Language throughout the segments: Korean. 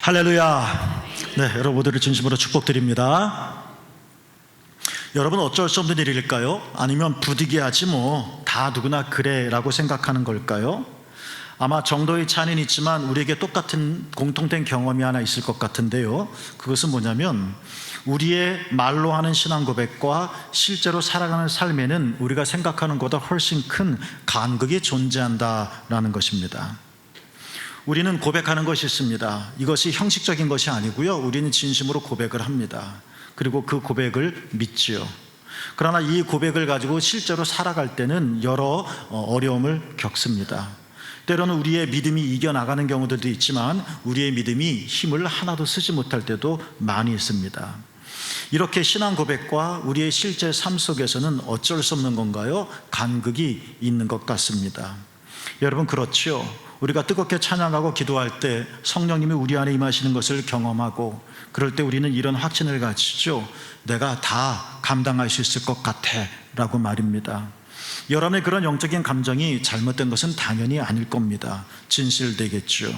할렐루야. 네, 여러분 모두를 진심으로 축복드립니다. 여러분, 어쩔 수 없는 일일까요? 아니면 부득이하지 뭐 다 누구나 그래 라고 생각하는 걸까요? 아마 정도의 차이는 있지만 우리에게 똑같은 공통된 경험이 하나 있을 것 같은데요, 그것은 뭐냐면 우리의 말로 하는 신앙 고백과 실제로 살아가는 삶에는 우리가 생각하는 것보다 훨씬 큰 간극이 존재한다라는 것입니다. 우리는 고백하는 것이 있습니다. 이것이 형식적인 것이 아니고요, 우리는 진심으로 고백을 합니다. 그리고 그 고백을 믿지요. 그러나 이 고백을 가지고 실제로 살아갈 때는 여러 어려움을 겪습니다. 때로는 우리의 믿음이 이겨나가는 경우들도 있지만 우리의 믿음이 힘을 하나도 쓰지 못할 때도 많이 있습니다. 이렇게 신앙 고백과 우리의 실제 삶 속에서는 어쩔 수 없는 건가요? 간극이 있는 것 같습니다. 여러분, 그렇죠. 우리가 뜨겁게 찬양하고 기도할 때 성령님이 우리 안에 임하시는 것을 경험하고, 그럴 때 우리는 이런 확신을 가지죠. 내가 다 감당할 수 있을 것 같아 라고 말입니다. 여러분의 그런 영적인 감정이 잘못된 것은 당연히 아닐 겁니다. 진실되겠죠.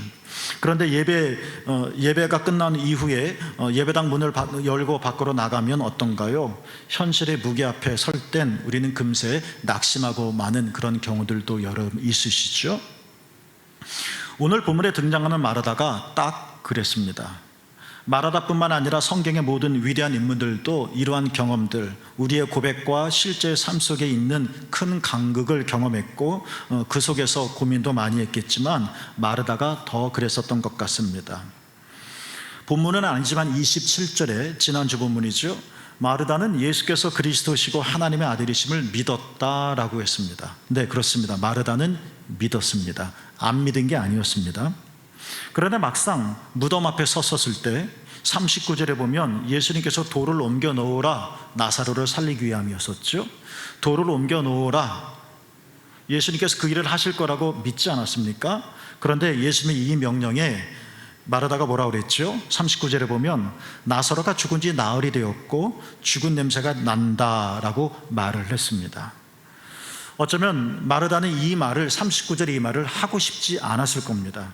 그런데 예배가 끝난 이후에 예배당 문을 열고 밖으로 나가면 어떤가요? 현실의 무게 앞에 설 땐 우리는 금세 낙심하고 마는 그런 경우들도 여러 있으시죠? 오늘 본문에 등장하는 마르다가 딱 그랬습니다. 마르다뿐만 아니라 성경의 모든 위대한 인물들도 이러한 경험들, 우리의 고백과 실제 삶 속에 있는 큰 간극을 경험했고 그 속에서 고민도 많이 했겠지만 마르다가 더 그랬었던 것 같습니다. 본문은 아니지만 27절에, 지난주 본문이죠, 마르다는 예수께서 그리스도시고 하나님의 아들이심을 믿었다라고 했습니다. 네, 그렇습니다. 마르다는 믿었습니다. 안 믿은 게 아니었습니다. 그런데 막상 무덤 앞에 섰었을 때 39절에 보면 예수님께서 돌을 옮겨 놓으라, 나사로를 살리기 위함이었었죠. 돌을 옮겨 놓으라, 예수님께서 그 일을 하실 거라고 믿지 않았습니까? 그런데 예수님의 이 명령에 마르다가 뭐라고 그랬죠? 39절에 보면 나사로가 죽은 지 나흘이 되었고 죽은 냄새가 난다라고 말을 했습니다. 어쩌면 마르다는 이 말을, 39절의 이 말을 하고 싶지 않았을 겁니다.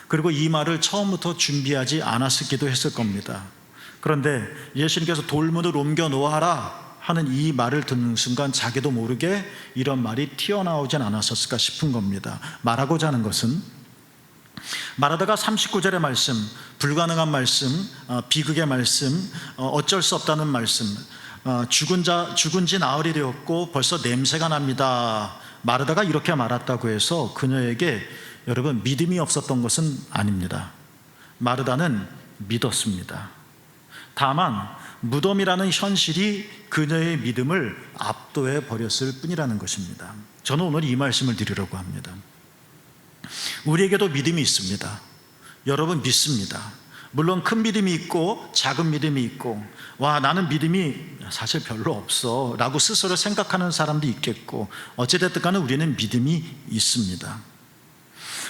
그리고 이 말을 처음부터 준비하지 않았기도 했을 겁니다. 그런데 예수님께서 돌문을 옮겨 놓아라 하는 이 말을 듣는 순간 자기도 모르게 이런 말이 튀어나오진 않았었을까 싶은 겁니다. 말하고자 하는 것은 마르다가 39절의 말씀, 불가능한 말씀, 비극의 말씀, 어쩔 수 없다는 말씀, 죽은 지 나흘이 되었고 벌써 냄새가 납니다, 마르다가 이렇게 말했다고 해서 그녀에게 여러분 믿음이 없었던 것은 아닙니다. 마르다는 믿었습니다. 다만 무덤이라는 현실이 그녀의 믿음을 압도해 버렸을 뿐이라는 것입니다. 저는 오늘 이 말씀을 드리려고 합니다. 우리에게도 믿음이 있습니다. 여러분, 믿습니다. 물론 큰 믿음이 있고 작은 믿음이 있고, 와, 나는 믿음이 사실 별로 없어 라고 스스로 생각하는 사람도 있겠고, 어찌됐든 간에 우리는 믿음이 있습니다.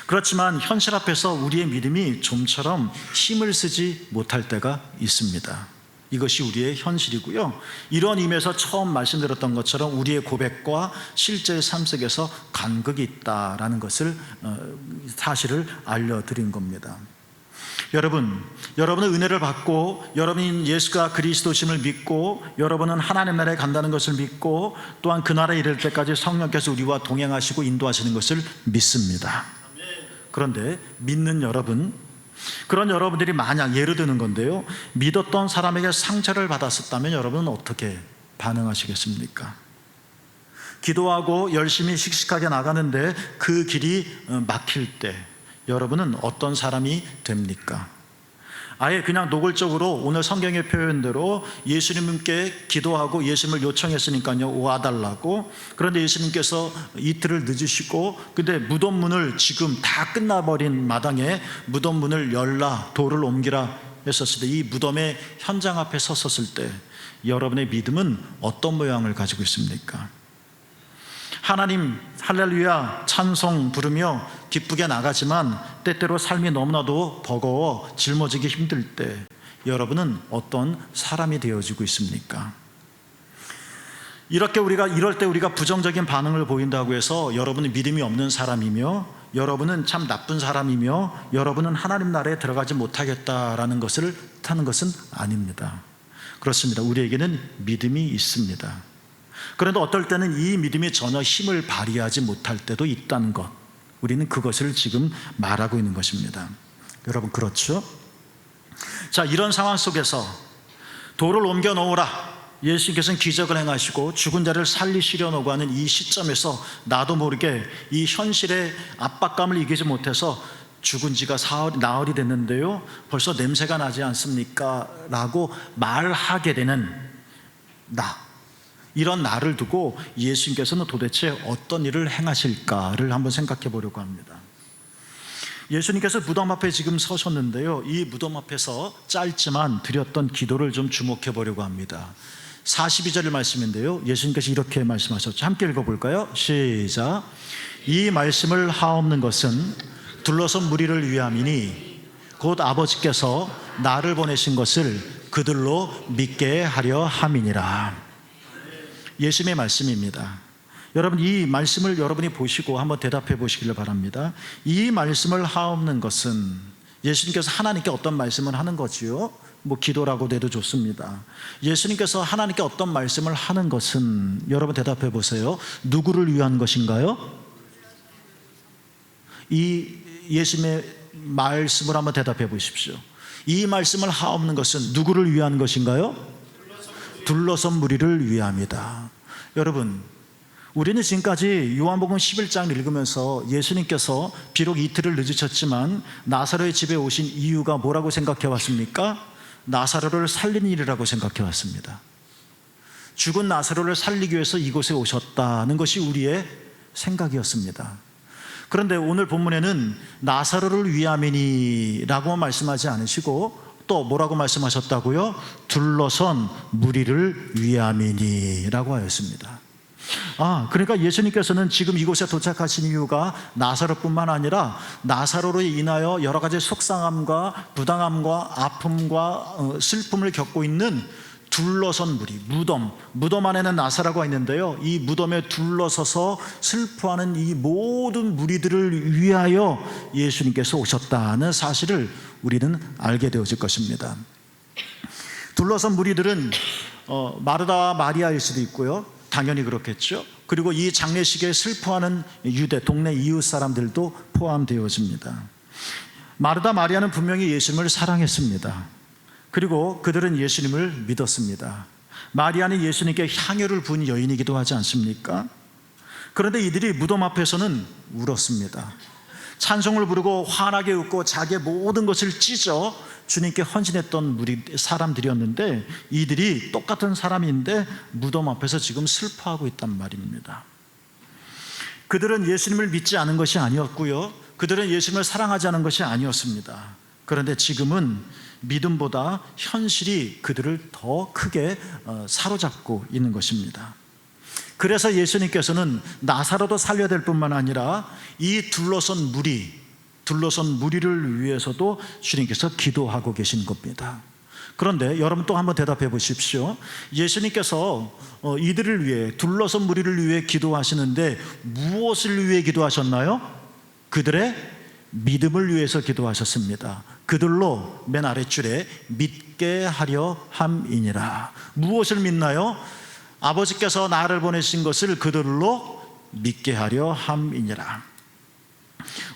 그렇지만 현실 앞에서 우리의 믿음이 좀처럼 힘을 쓰지 못할 때가 있습니다. 이것이 우리의 현실이고요, 이런 의미에서 처음 말씀드렸던 것처럼 우리의 고백과 실제 삶 속에서 간극이 있다라는 것을, 사실을 알려드린 겁니다. 여러분은 은혜를 받고, 여러분이 예수가 그리스도심을 믿고, 여러분은 하나님 나라에 간다는 것을 믿고, 또한 그 나라에 이를 때까지 성령께서 우리와 동행하시고 인도하시는 것을 믿습니다. 그런데 믿는 여러분, 그런 여러분들이 만약, 예를 드는 건데요, 믿었던 사람에게 상처를 받았었다면 여러분은 어떻게 반응하시겠습니까? 기도하고 열심히 씩씩하게 나가는데 그 길이 막힐 때 여러분은 어떤 사람이 됩니까? 아예 그냥 노골적으로 오늘 성경의 표현대로 예수님께 기도하고 예수님을 요청했으니까요, 와달라고. 그런데 예수님께서 이틀을 늦으시고, 근데 무덤 문을 지금 다 끝나버린 마당에 무덤 문을 열라, 돌을 옮기라 했었을 때, 이 무덤의 현장 앞에 섰었을 때 여러분의 믿음은 어떤 모양을 가지고 있습니까? 하나님 할렐루야 찬송 부르며 기쁘게 나가지만 때때로 삶이 너무나도 버거워 짊어지기 힘들 때 여러분은 어떤 사람이 되어지고 있습니까? 이럴 때 우리가 부정적인 반응을 보인다고 해서 여러분은 믿음이 없는 사람이며 여러분은 참 나쁜 사람이며 여러분은 하나님 나라에 들어가지 못하겠다라는 것을 뜻하는 것은 아닙니다. 그렇습니다. 우리에게는 믿음이 있습니다. 그런데 어떨 때는 이 믿음이 전혀 힘을 발휘하지 못할 때도 있다는 것, 우리는 그것을 지금 말하고 있는 것입니다. 여러분, 그렇죠? 자, 이런 상황 속에서 돌을 옮겨 놓으라, 예수님께서는 기적을 행하시고 죽은 자를 살리시려고 하는 이 시점에서 나도 모르게 이 현실의 압박감을 이기지 못해서 죽은 지가 나흘이 됐는데요, 벌써 냄새가 나지 않습니까? 라고 말하게 되는 이런 나를 두고 예수님께서는 도대체 어떤 일을 행하실까를 한번 생각해 보려고 합니다. 예수님께서 무덤 앞에 지금 서셨는데요, 이 무덤 앞에서 짧지만 드렸던 기도를 좀 주목해 보려고 합니다. 42절 말씀인데요, 예수님께서 이렇게 말씀하셨죠. 함께 읽어볼까요? 시작. 이 말씀을 하옵는 것은 둘러선 무리를 위함이니 곧 아버지께서 나를 보내신 것을 그들로 믿게 하려 함이니라. 예수님의 말씀입니다. 여러분, 이 말씀을 여러분이 보시고 한번 대답해 보시기를 바랍니다. 이 말씀을 하옵는 것은 예수님께서 하나님께 어떤 말씀을 하는 거지요? 기도라고도 해도 좋습니다. 예수님께서 하나님께 어떤 말씀을 하는 것은, 여러분 대답해 보세요. 누구를 위한 것인가요? 이 예수님의 말씀을 한번 대답해 보십시오. 이 말씀을 하옵는 것은 누구를 위한 것인가요? 둘러선 무리를 위함이다. 여러분, 우리는 지금까지 요한복음 11장을 읽으면서 예수님께서 비록 이틀을 늦으셨지만 나사로의 집에 오신 이유가 뭐라고 생각해 왔습니까? 나사로를 살리는 일이라고 생각해 왔습니다. 죽은 나사로를 살리기 위해서 이곳에 오셨다는 것이 우리의 생각이었습니다. 그런데 오늘 본문에는 나사로를 위함이니라고 말씀하지 않으시고 또 뭐라고 말씀하셨다고요? 둘러선 무리를 위함이니라고 하였습니다. 그러니까 예수님께서는 지금 이곳에 도착하신 이유가 나사로뿐만 아니라 나사로로 인하여 여러 가지 속상함과 부당함과 아픔과 슬픔을 겪고 있는 둘러선 무리, 무덤 안에는 나사로가 있는데요, 이 무덤에 둘러서서 슬퍼하는 이 모든 무리들을 위하여 예수님께서 오셨다는 사실을 우리는 알게 되어질 것입니다. 둘러선 무리들은 마르다와 마리아일 수도 있고요, 당연히 그렇겠죠. 그리고 이 장례식에 슬퍼하는 유대 동네 이웃 사람들도 포함되어집니다. 마르다 마리아는 분명히 예수님을 사랑했습니다. 그리고 그들은 예수님을 믿었습니다. 마리아는 예수님께 향유를 부은 여인이기도 하지 않습니까? 그런데 이들이 무덤 앞에서는 울었습니다. 찬송을 부르고 환하게 웃고 자기의 모든 것을 찢어 주님께 헌신했던 사람들이었는데, 이들이 똑같은 사람인데 무덤 앞에서 지금 슬퍼하고 있단 말입니다. 그들은 예수님을 믿지 않은 것이 아니었고요, 그들은 예수님을 사랑하지 않은 것이 아니었습니다. 그런데 지금은 믿음보다 현실이 그들을 더 크게 사로잡고 있는 것입니다. 그래서 예수님께서는 나사로도 살려야 될 뿐만 아니라 이 둘러선 무리를 위해서도 주님께서 기도하고 계신 겁니다. 그런데 여러분 또 한번 대답해 보십시오. 예수님께서 이들을 위해, 둘러선 무리를 위해 기도하시는데 무엇을 위해 기도하셨나요? 그들의 믿음을 위해서 기도하셨습니다. 그들로 맨 아랫줄에 믿게 하려 함이니라. 무엇을 믿나요? 아버지께서 나를 보내신 것을 그들로 믿게 하려 함이니라.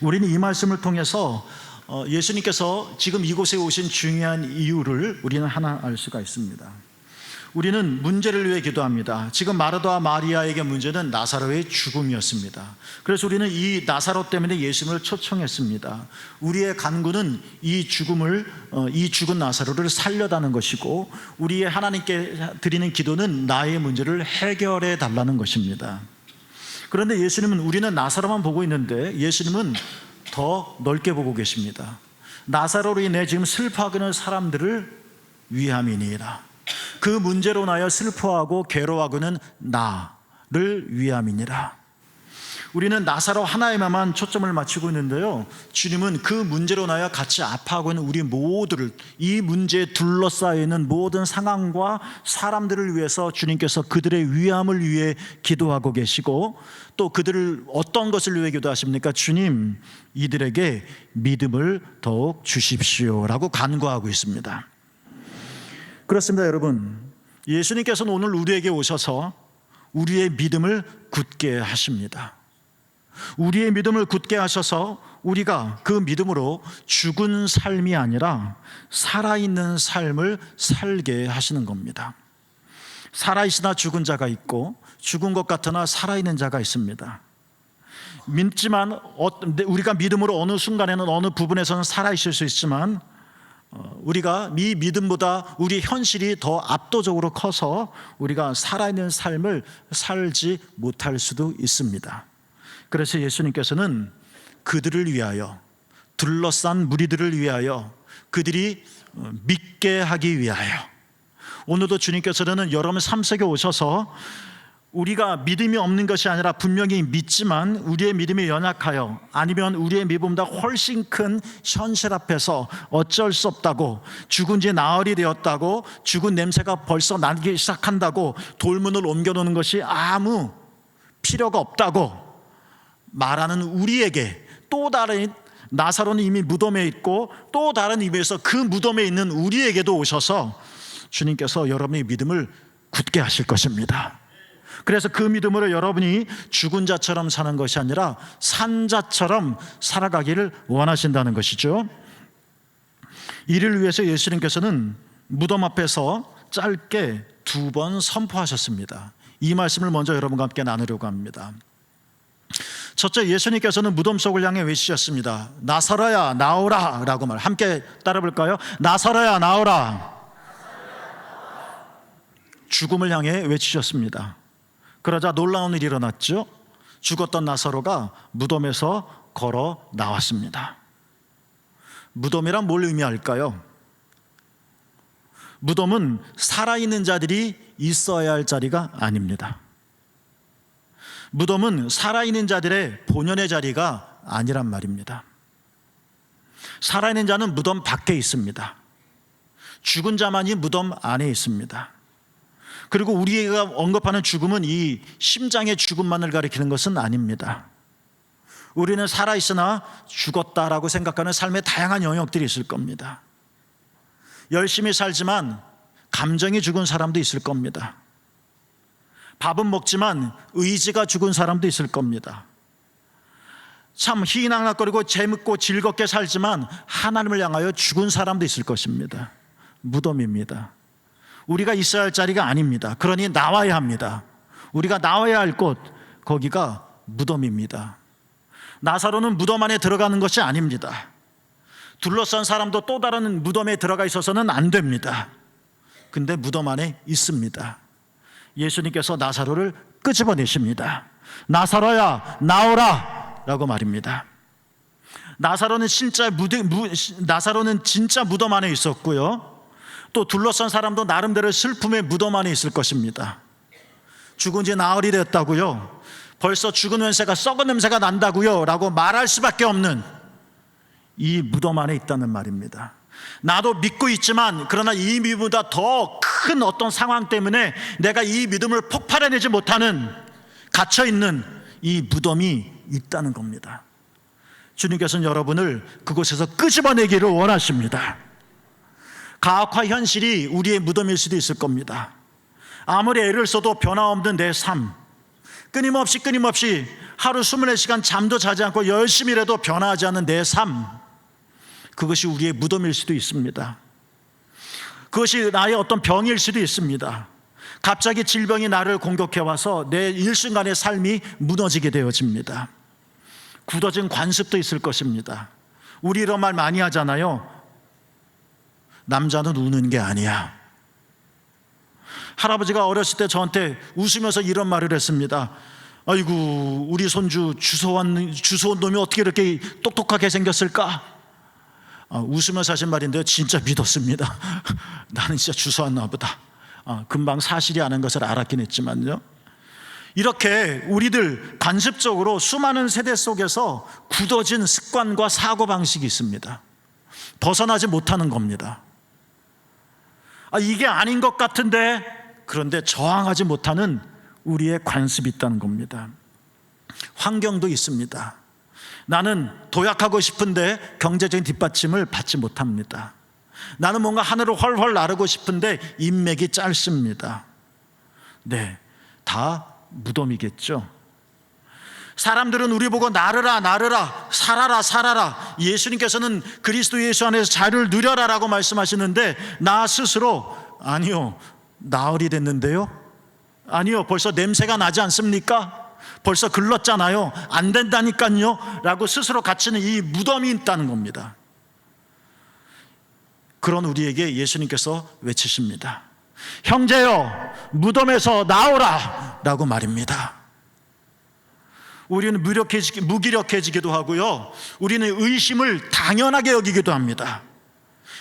우리는 이 말씀을 통해서 예수님께서 지금 이곳에 오신 중요한 이유를 우리는 하나 알 수가 있습니다. 우리는 문제를 위해 기도합니다. 지금 마르다와 마리아에게 문제는 나사로의 죽음이었습니다. 그래서 우리는 이 나사로 때문에 예수님을 초청했습니다. 우리의 간구는 이 죽은 나사로를 살려다는 것이고, 우리의 하나님께 드리는 기도는 나의 문제를 해결해 달라는 것입니다. 그런데 우리는 나사로만 보고 있는데 예수님은 더 넓게 보고 계십니다. 나사로로 인해 지금 슬퍼하고 있는 사람들을 위함이니라. 그 문제로 인하여 슬퍼하고 괴로워하고는 나를 위함이니라. 우리는 나사로 하나에만 초점을 맞추고 있는데요, 주님은 그 문제로 인하여 같이 아파하고 있는 우리 모두를, 이 문제에 둘러싸여 있는 모든 상황과 사람들을 위해서 주님께서 그들의 위함을 위해 기도하고 계시고, 또 그들을 어떤 것을 위해 기도하십니까? 주님, 이들에게 믿음을 더욱 주십시오 라고 간구하고 있습니다. 그렇습니다. 여러분, 예수님께서는 오늘 우리에게 오셔서 우리의 믿음을 굳게 하십니다. 우리의 믿음을 굳게 하셔서 우리가 그 믿음으로 죽은 삶이 아니라 살아있는 삶을 살게 하시는 겁니다. 살아있으나 죽은 자가 있고 죽은 것 같으나 살아있는 자가 있습니다. 믿지만 우리가 믿음으로 어느 순간에는 어느 부분에서는 살아있을 수 있지만, 우리가 이 믿음보다 우리 현실이 더 압도적으로 커서 우리가 살아있는 삶을 살지 못할 수도 있습니다. 그래서 예수님께서는 그들을 위하여, 둘러싼 무리들을 위하여, 그들이 믿게 하기 위하여, 오늘도 주님께서는 여러분 삶 속에 오셔서 우리가 믿음이 없는 것이 아니라 분명히 믿지만 우리의 믿음이 연약하여, 아니면 우리의 믿음보다 훨씬 큰 현실 앞에서 어쩔 수 없다고, 죽은 지 나흘이 되었다고, 죽은 냄새가 벌써 나기 시작한다고 돌문을 옮겨놓는 것이 아무 필요가 없다고 말하는 우리에게, 또 다른 나사로는 이미 무덤에 있고 또 다른 의미에서 그 무덤에 있는 우리에게도 오셔서 주님께서 여러분의 믿음을 굳게 하실 것입니다. 그래서 그 믿음으로 여러분이 죽은 자처럼 사는 것이 아니라 산 자처럼 살아가기를 원하신다는 것이죠. 이를 위해서 예수님께서는 무덤 앞에서 짧게 2번 선포하셨습니다. 이 말씀을 먼저 여러분과 함께 나누려고 합니다. 첫째, 예수님께서는 무덤 속을 향해 외치셨습니다. 나사로야 나오라 라고 말. 함께 따라 볼까요? 나사로야 나오라. 죽음을 향해 외치셨습니다. 그러자 놀라운 일이 일어났죠. 죽었던 나사로가 무덤에서 걸어 나왔습니다. 무덤이란 뭘 의미할까요? 무덤은 살아있는 자들이 있어야 할 자리가 아닙니다. 무덤은 살아있는 자들의 본연의 자리가 아니란 말입니다. 살아있는 자는 무덤 밖에 있습니다. 죽은 자만이 무덤 안에 있습니다. 그리고 우리가 언급하는 죽음은 이 심장의 죽음만을 가리키는 것은 아닙니다. 우리는 살아있으나 죽었다라고 생각하는 삶의 다양한 영역들이 있을 겁니다. 열심히 살지만 감정이 죽은 사람도 있을 겁니다. 밥은 먹지만 의지가 죽은 사람도 있을 겁니다. 참 희낙낙거리고 재밌고 즐겁게 살지만 하나님을 향하여 죽은 사람도 있을 것입니다. 무덤입니다. 우리가 있어야 할 자리가 아닙니다. 그러니 나와야 합니다. 우리가 나와야 할 곳, 거기가 무덤입니다. 나사로는 무덤 안에 들어가는 것이 아닙니다. 둘러싼 사람도 또 다른 무덤에 들어가 있어서는 안 됩니다. 근데 무덤 안에 있습니다. 예수님께서 나사로를 끄집어내십니다. 나사로야 나오라 라고 말입니다. 나사로는 진짜 무덤 안에 있었고요, 또 둘러싼 사람도 나름대로 슬픔의 무덤 안에 있을 것입니다. 죽은 지 나흘이 됐다고요, 벌써 죽은 냄새가, 썩은 냄새가 난다고요 라고 말할 수밖에 없는 이 무덤 안에 있다는 말입니다. 나도 믿고 있지만 그러나 이 믿음보다 더 큰 어떤 상황 때문에 내가 이 믿음을 폭발해내지 못하는, 갇혀있는 이 무덤이 있다는 겁니다. 주님께서는 여러분을 그곳에서 끄집어내기를 원하십니다. 가학화 현실이 우리의 무덤일 수도 있을 겁니다. 아무리 애를 써도 변화없는 내 삶, 끊임없이 하루 24시간 잠도 자지 않고 열심히 일해도 변화하지 않는 내 삶, 그것이 우리의 무덤일 수도 있습니다. 그것이 나의 어떤 병일 수도 있습니다. 갑자기 질병이 나를 공격해와서 내 일순간의 삶이 무너지게 되어집니다. 굳어진 관습도 있을 것입니다. 우리 이런 말 많이 하잖아요. 남자는 우는 게 아니야. 할아버지가 어렸을 때 저한테 웃으면서 이런 말을 했습니다. 아이고, 우리 손주 주워온 놈이 어떻게 이렇게 똑똑하게 생겼을까? 웃으면서 하신 말인데요, 진짜 믿었습니다. 나는 진짜 주워왔나 보다. 금방 사실이 아닌 것을 알았긴 했지만요, 이렇게 우리들 관습적으로 수많은 세대 속에서 굳어진 습관과 사고방식이 있습니다. 벗어나지 못하는 겁니다. 이게 아닌 것 같은데, 그런데 저항하지 못하는 우리의 관습이 있다는 겁니다. 환경도 있습니다. 나는 도약하고 싶은데 경제적인 뒷받침을 받지 못합니다. 나는 뭔가 하늘을 훨훨 나르고 싶은데 인맥이 짧습니다. 네, 다 무덤이겠죠. 사람들은 우리 보고 나르라 나르라, 살아라 살아라, 예수님께서는 그리스도 예수 안에서 자유를 누려라 라고 말씀하시는데, 나 스스로 아니요, 나흘이 됐는데요, 아니요, 벌써 냄새가 나지 않습니까? 벌써 글렀잖아요, 안 된다니까요 라고 스스로 갇히는 이 무덤이 있다는 겁니다. 그런 우리에게 예수님께서 외치십니다. 형제여, 무덤에서 나오라 라고 말입니다. 우리는 무기력해지기도 하고요, 우리는 의심을 당연하게 여기기도 합니다.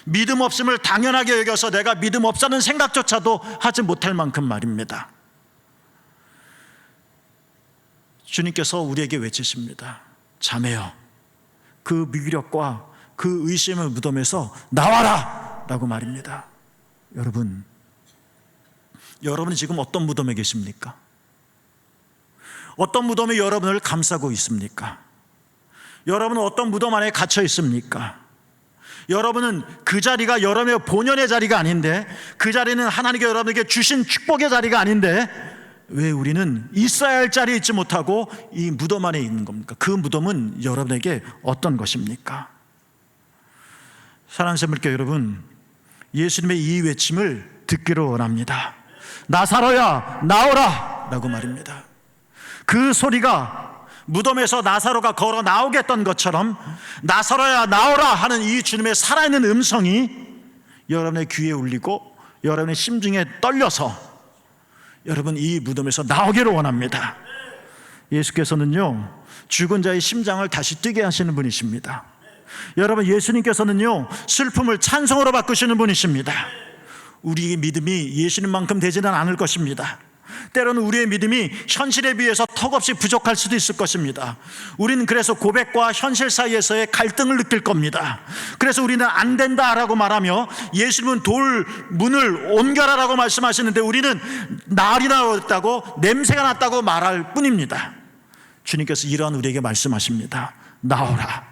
믿음 없음을 당연하게 여겨서 내가 믿음 없다는 생각조차도 하지 못할 만큼 말입니다. 주님께서 우리에게 외치십니다. 자매여, 그 무기력과 그 의심의 무덤에서 나와라 라고 말입니다. 여러분은 지금 어떤 무덤에 계십니까? 어떤 무덤이 여러분을 감싸고 있습니까? 여러분은 어떤 무덤 안에 갇혀 있습니까? 여러분은 그 자리가 여러분의 본연의 자리가 아닌데, 그 자리는 하나님께 여러분에게 주신 축복의 자리가 아닌데, 왜 우리는 있어야 할 자리에 있지 못하고 이 무덤 안에 있는 겁니까? 그 무덤은 여러분에게 어떤 것입니까? 사랑하는 샘물교회 여러분, 예수님의 이 외침을 듣기를 원합니다. 나사로야 나오라 라고 말입니다. 그 소리가 무덤에서 나사로가 걸어 나오겠던 것처럼 나사로야 나오라 하는 이 주님의 살아있는 음성이 여러분의 귀에 울리고 여러분의 심중에 떨려서 여러분 이 무덤에서 나오기를 원합니다. 예수께서는요, 죽은 자의 심장을 다시 뛰게 하시는 분이십니다. 여러분, 예수님께서는요, 슬픔을 찬송으로 바꾸시는 분이십니다. 우리의 믿음이 예수님만큼 되지는 않을 것입니다. 때로는 우리의 믿음이 현실에 비해서 턱없이 부족할 수도 있을 것입니다. 우리는 그래서 고백과 현실 사이에서의 갈등을 느낄 겁니다. 그래서 우리는 안 된다라고 말하며 예수님은 돌 문을 옮겨라라고 말씀하시는데 우리는 날이 나왔다고, 냄새가 났다고 말할 뿐입니다. 주님께서 이러한 우리에게 말씀하십니다. 나오라,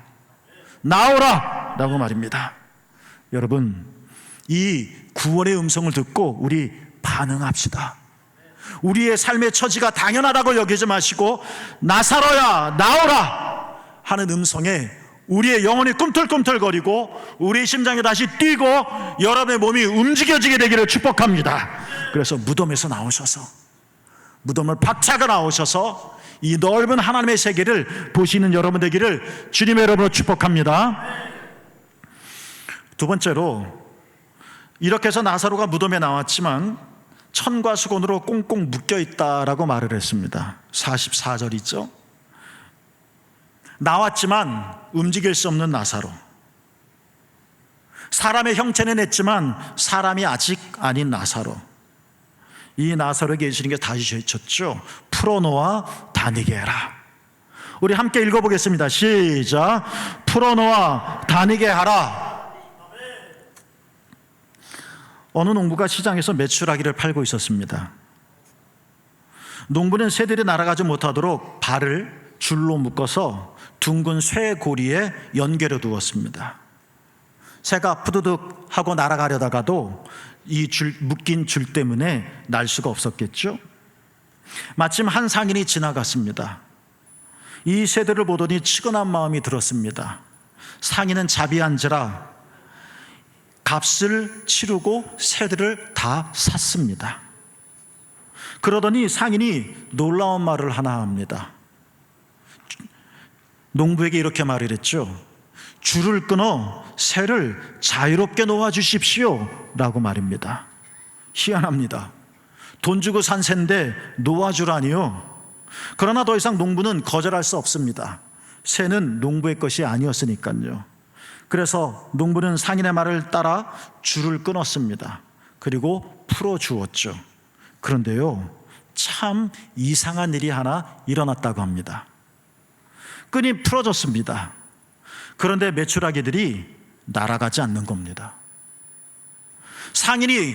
나오라 라고 말입니다. 여러분, 이 구원의 음성을 듣고 우리 반응합시다. 우리의 삶의 처지가 당연하다고 여기지 마시고 나사로야 나오라 하는 음성에 우리의 영혼이 꿈틀꿈틀거리고 우리의 심장이 다시 뛰고 여러분의 몸이 움직여지게 되기를 축복합니다. 그래서 무덤에서 나오셔서, 무덤을 박차고 나오셔서 이 넓은 하나님의 세계를 보시는 여러분 되기를 주님의 이름으로 축복합니다. 두 번째로, 이렇게 해서 나사로가 무덤에 나왔지만 천과 수건으로 꽁꽁 묶여있다라고 말을 했습니다. 44절 있죠. 나왔지만 움직일 수 없는 나사로, 사람의 형체는 했지만 사람이 아직 아닌 나사로, 이 나사로에게 예수님께서 다시 외쳤죠. 풀어놓아 다니게 해라. 우리 함께 읽어보겠습니다. 시작. 풀어놓아 다니게 하라. 어느 농부가 시장에서 메추라기를 팔고 있었습니다. 농부는 새들이 날아가지 못하도록 발을 줄로 묶어서 둥근 쇠 고리에 연결해 두었습니다. 새가 푸드득 하고 날아가려다가도 이 묶인 줄 때문에 날 수가 없었겠죠. 마침 한 상인이 지나갔습니다. 이 새들을 보더니 치근한 마음이 들었습니다. 상인은 자비한지라 값을 치르고 새들을 다 샀습니다. 그러더니 상인이 놀라운 말을 하나 합니다. 농부에게 이렇게 말을 했죠. 줄을 끊어 새를 자유롭게 놓아주십시오 라고 말입니다. 희한합니다. 돈 주고 산 새인데 놓아주라니요. 그러나 더 이상 농부는 거절할 수 없습니다. 새는 농부의 것이 아니었으니까요. 그래서 농부는 상인의 말을 따라 줄을 끊었습니다. 그리고 풀어주었죠. 그런데요, 참 이상한 일이 하나 일어났다고 합니다. 끈이 풀어졌습니다. 그런데 메추라기들이 날아가지 않는 겁니다. 상인이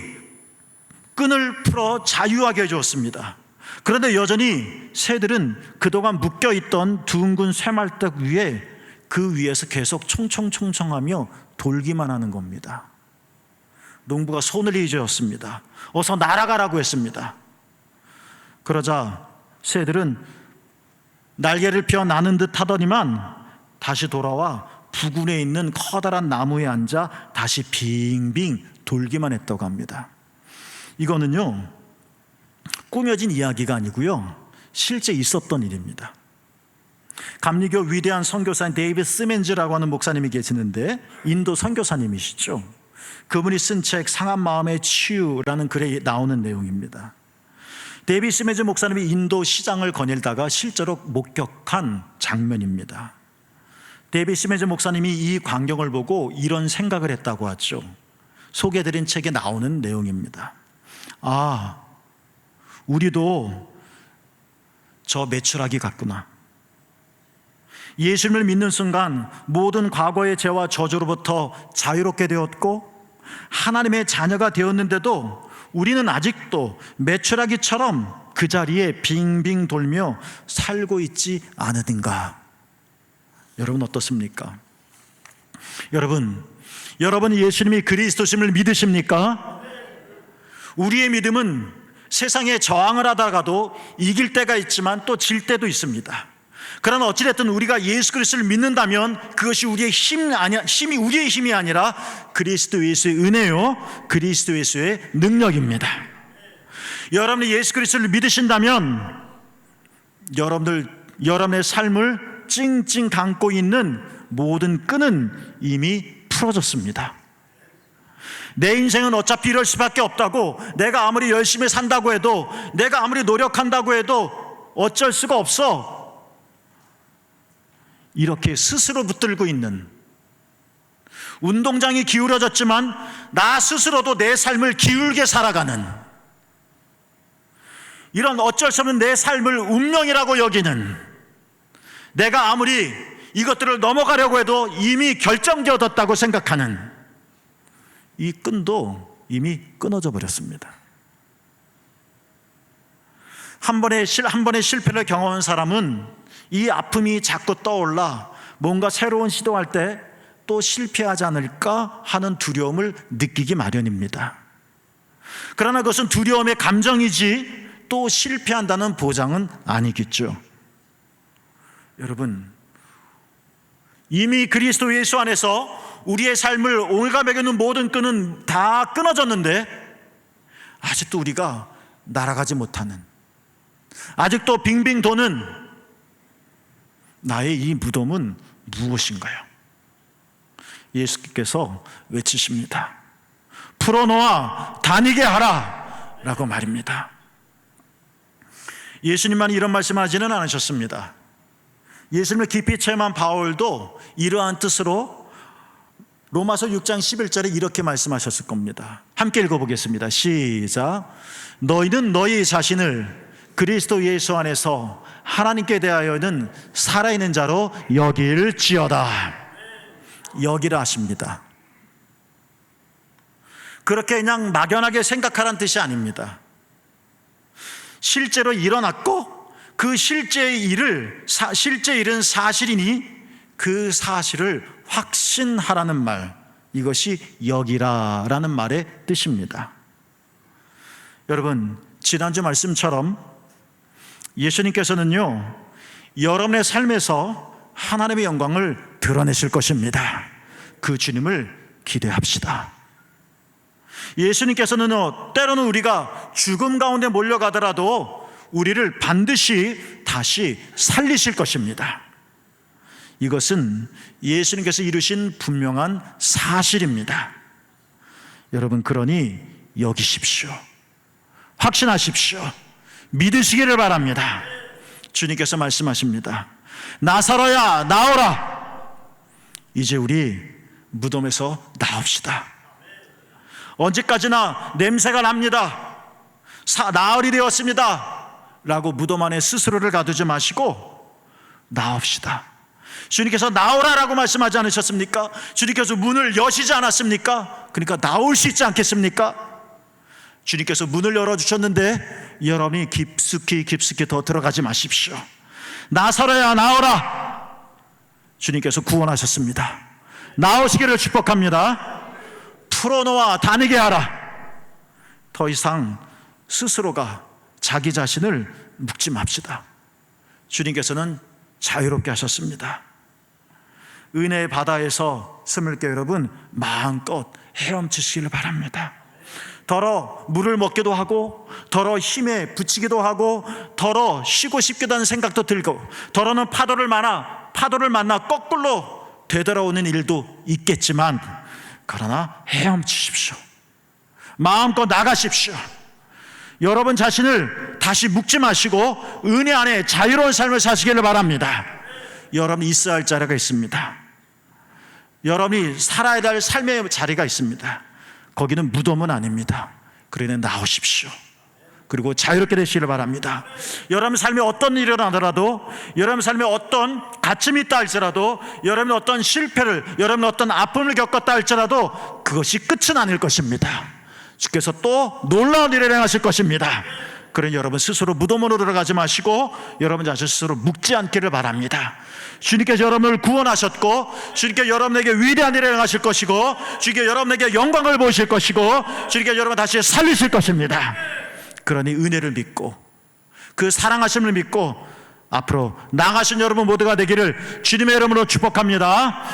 끈을 풀어 자유하게 해주었습니다. 그런데 여전히 새들은 그동안 묶여있던 둥근 쇠말떡 위에 그 위에서 계속 총총총총하며 돌기만 하는 겁니다. 농부가 손을 이저었습니다. 어서 날아가라고 했습니다. 그러자 새들은 날개를 펴 나는 듯 하더니만 다시 돌아와 부근에 있는 커다란 나무에 앉아 다시 빙빙 돌기만 했다고 합니다. 이거는요, 꾸며진 이야기가 아니고요, 실제 있었던 일입니다. 감리교 위대한 선교사인 데이비드 시멘즈라고 하는 목사님이 계시는데, 인도 선교사님이시죠. 그분이 쓴 책 상한 마음의 치유라는 글에 나오는 내용입니다. 데이비드 시멘즈 목사님이 인도 시장을 거닐다가 실제로 목격한 장면입니다. 데이비드 시멘즈 목사님이 이 광경을 보고 이런 생각을 했다고 하죠. 소개해드린 책에 나오는 내용입니다. 아, 우리도 저 메추라기 같구나. 예수님을 믿는 순간 모든 과거의 죄와 저주로부터 자유롭게 되었고 하나님의 자녀가 되었는데도 우리는 아직도 메추라기처럼 그 자리에 빙빙 돌며 살고 있지 않으든가. 여러분 어떻습니까? 여러분이 예수님이 그리스도심을 믿으십니까? 우리의 믿음은 세상에 저항을 하다가도 이길 때가 있지만 또 질 때도 있습니다. 그러나 어찌됐든 우리가 예수 그리스도를 믿는다면 그것이 우리의 힘이 우리의 힘이 아니라 그리스도 예수의 은혜요, 그리스도 예수의 능력입니다. 여러분이 예수 그리스도를 믿으신다면 여러분의 삶을 찡찡 감고 있는 모든 끈은 이미 풀어졌습니다. 내 인생은 어차피 이럴 수밖에 없다고, 내가 아무리 열심히 산다고 해도, 내가 아무리 노력한다고 해도 어쩔 수가 없어, 이렇게 스스로 붙들고 있는, 운동장이 기울어졌지만 나 스스로도 내 삶을 기울게 살아가는, 이런 어쩔 수 없는 내 삶을 운명이라고 여기는, 내가 아무리 이것들을 넘어가려고 해도 이미 결정되어졌다고 생각하는 이 끈도 이미 끊어져 버렸습니다. 한 번의 실패를 경험한 사람은 이 아픔이 자꾸 떠올라 뭔가 새로운 시도할 때 또 실패하지 않을까 하는 두려움을 느끼기 마련입니다. 그러나 그것은 두려움의 감정이지 또 실패한다는 보장은 아니겠죠. 여러분, 이미 그리스도 예수 안에서 우리의 삶을 오늘가매기는 모든 끈은 다 끊어졌는데 아직도 우리가 날아가지 못하는, 아직도 빙빙 도는 나의 이 무덤은 무엇인가요? 예수께서 외치십니다. 풀어놓아 다니게 하라 라고 말입니다. 예수님만 이런 말씀하지는 않으셨습니다. 예수님을 깊이 체험한 바울도 이러한 뜻으로 로마서 6장 11절에 이렇게 말씀하셨을 겁니다. 함께 읽어보겠습니다. 시작. 너희는 너희 자신을 그리스도 예수 안에서 하나님께 대하여는 살아있는 자로 여길지어다. 여기라 하십니다. 그렇게 그냥 막연하게 생각하라는 뜻이 아닙니다. 실제로 일어났고 그 실제 일은 사실이니 그 사실을 확신하라는 말, 이것이 여기라라는 말의 뜻입니다. 여러분, 지난주 말씀처럼 예수님께서는요, 여러분의 삶에서 하나님의 영광을 드러내실 것입니다. 그 주님을 기대합시다. 예수님께서는 때로는 우리가 죽음 가운데 몰려가더라도 우리를 반드시 다시 살리실 것입니다. 이것은 예수님께서 이루신 분명한 사실입니다. 여러분, 그러니 여기십시오. 확신하십시오. 믿으시기를 바랍니다. 주님께서 말씀하십니다. 나사로야 나오라. 이제 우리 무덤에서 나옵시다. 언제까지나 냄새가 납니다. 나흘이 되었습니다. 라고 무덤 안에 스스로를 가두지 마시고 나옵시다. 주님께서 나오라라고 말씀하지 않으셨습니까? 주님께서 문을 여시지 않았습니까? 그러니까 나올 수 있지 않겠습니까? 주님께서 문을 열어주셨는데 여러분이 깊숙이 더 들어가지 마십시오. 나서라야 나오라. 주님께서 구원하셨습니다. 나오시기를 축복합니다. 풀어놓아 다니게 하라. 더 이상 스스로가 자기 자신을 묶지 맙시다. 주님께서는 자유롭게 하셨습니다. 은혜의 바다에서 스물교 여러분 마음껏 헤엄치시기를 바랍니다. 더러 물을 먹기도 하고, 더러 힘에 부치기도 하고, 더러 쉬고 싶기도 하는 생각도 들고, 더러는 파도를 만나 거꾸로 되돌아오는 일도 있겠지만, 그러나 헤엄치십시오. 마음껏 나가십시오. 여러분 자신을 다시 묶지 마시고 은혜 안에 자유로운 삶을 사시기를 바랍니다. 여러분이 있어야 할 자리가 있습니다. 여러분이 살아야 할 삶의 자리가 있습니다. 거기는 무덤은 아닙니다. 그러니 나오십시오. 그리고 자유롭게 되시기를 바랍니다. 여러분 삶에 어떤 일이 일어나더라도, 여러분 삶에 어떤 갇힘이 있다 할지라도, 여러분 어떤 실패를, 여러분 어떤 아픔을 겪었다 할지라도 그것이 끝은 아닐 것입니다. 주께서 또 놀라운 일을 행하실 것입니다. 그러니 여러분 스스로 무덤으로 들어가지 마시고 여러분 자신 스스로 묶지 않기를 바랍니다. 주님께서 여러분을 구원하셨고, 주님께서 여러분에게 위대한 일을 행하실 것이고, 주님께서 여러분에게 영광을 보이실 것이고, 주님께서 여러분 다시 살리실 것입니다. 그러니 은혜를 믿고 그 사랑하심을 믿고 앞으로 나가신 여러분 모두가 되기를 주님의 이름으로 축복합니다.